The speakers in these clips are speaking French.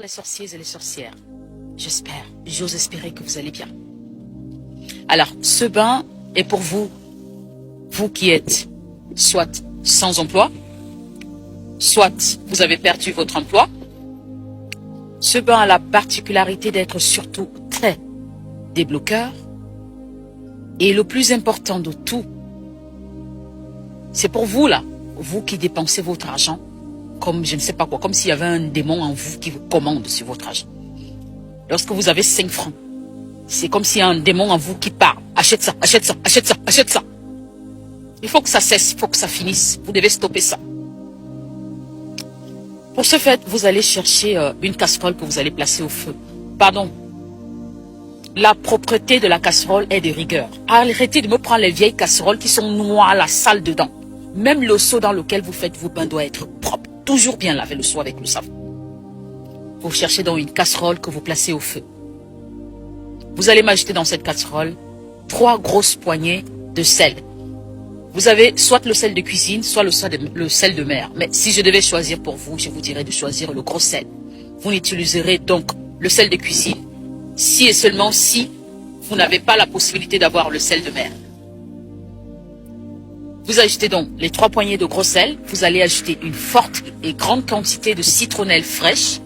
Les sorciers et les sorcières, j'ose espérer que vous allez bien. Alors, ce bain est pour vous, vous qui êtes soit sans emploi, soit vous avez perdu votre emploi. Ce bain a la particularité d'être surtout très débloqueur. Et le plus important de tout, c'est pour vous là, vous qui dépensez votre argent, comme je ne sais pas quoi, comme s'il y avait un démon en vous qui vous commande sur votre argent. Lorsque vous avez 5 francs, c'est comme s'il y a un démon en vous qui parle. Achète ça, achète ça, achète ça, achète ça. Il faut que ça cesse, il faut que ça finisse. Vous devez stopper ça. Pour ce fait, vous allez chercher une casserole que vous allez placer au feu. Pardon. La propreté de la casserole est de rigueur. Arrêtez de me prendre les vieilles casseroles qui sont noires, la sale dedans. Même le seau dans lequel vous faites vos bains doit être propre. Toujours bien laver le seau avec le savon. Vous cherchez donc une casserole que vous placez au feu. Vous allez m'ajouter dans cette casserole 3 grosses poignées de sel. Vous avez soit le sel de cuisine, soit le sel de mer. Mais si je devais choisir pour vous, je vous dirais de choisir le gros sel. Vous n'utiliserez donc le sel de cuisine si et seulement si vous n'avez pas la possibilité d'avoir le sel de mer. Vous ajoutez donc les 3 poignées de gros sel. Vous allez ajouter une forte et grande quantité de citronnelle fraîche.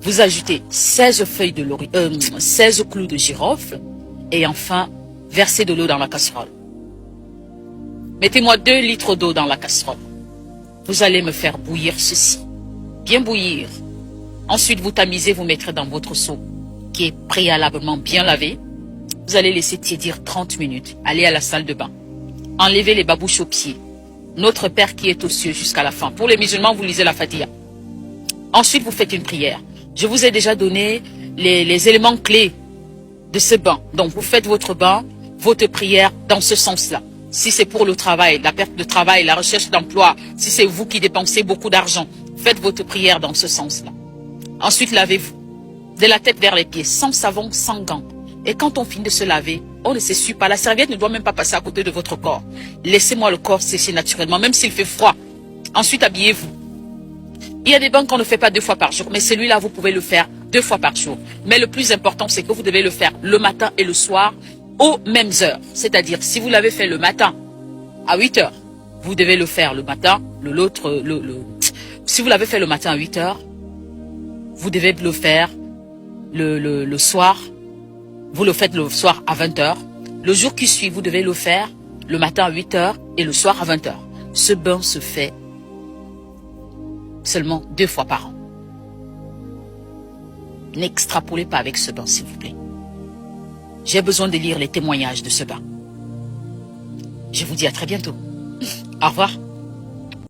Vous ajoutez 16 feuilles de 16 clous de girofle. Et enfin, versez de l'eau dans la casserole. Mettez-moi 2 litres d'eau dans la casserole. Vous allez me faire bouillir ceci. Bien bouillir. Ensuite, vous tamisez, vous mettrez dans votre seau qui est préalablement bien lavé. Vous allez laisser tiédir 30 minutes. Allez à la salle de bain. Enlevez les babouches aux pieds. Notre Père qui est aux cieux jusqu'à la fin. Pour les musulmans, vous lisez la Fatiha. Ensuite, vous faites une prière. Je vous ai déjà donné les éléments clés de ce bain. Donc, vous faites votre bain, votre prière dans ce sens-là. Si c'est pour le travail, la perte de travail, la recherche d'emploi, si c'est vous qui dépensez beaucoup d'argent, faites votre prière dans ce sens-là. Ensuite, lavez-vous. De la tête vers les pieds, sans savon, sans gants. Et quand on finit de se laver, on ne s'essuie pas. La serviette ne doit même pas passer à côté de votre corps. Laissez-moi le corps sécher naturellement, même s'il fait froid. Ensuite, habillez-vous. Il y a des bains qu'on ne fait pas 2 fois par jour, mais celui-là, vous pouvez le faire 2 fois par jour. Mais le plus important, c'est que vous devez le faire le matin et le soir aux mêmes heures. C'est-à-dire, si vous l'avez fait le matin à 8 heures, vous devez le faire le matin. Si vous l'avez fait le matin à 8 heures, vous devez le faire le soir. Vous le faites le soir à 20 heures. Le jour qui suit, vous devez le faire le matin à 8 heures et le soir à 20 heures. Ce bain se fait seulement 2 fois par an. N'extrapolez pas avec ce bain, s'il vous plaît. J'ai besoin de lire les témoignages de ce bain. Je vous dis à très bientôt. Au revoir.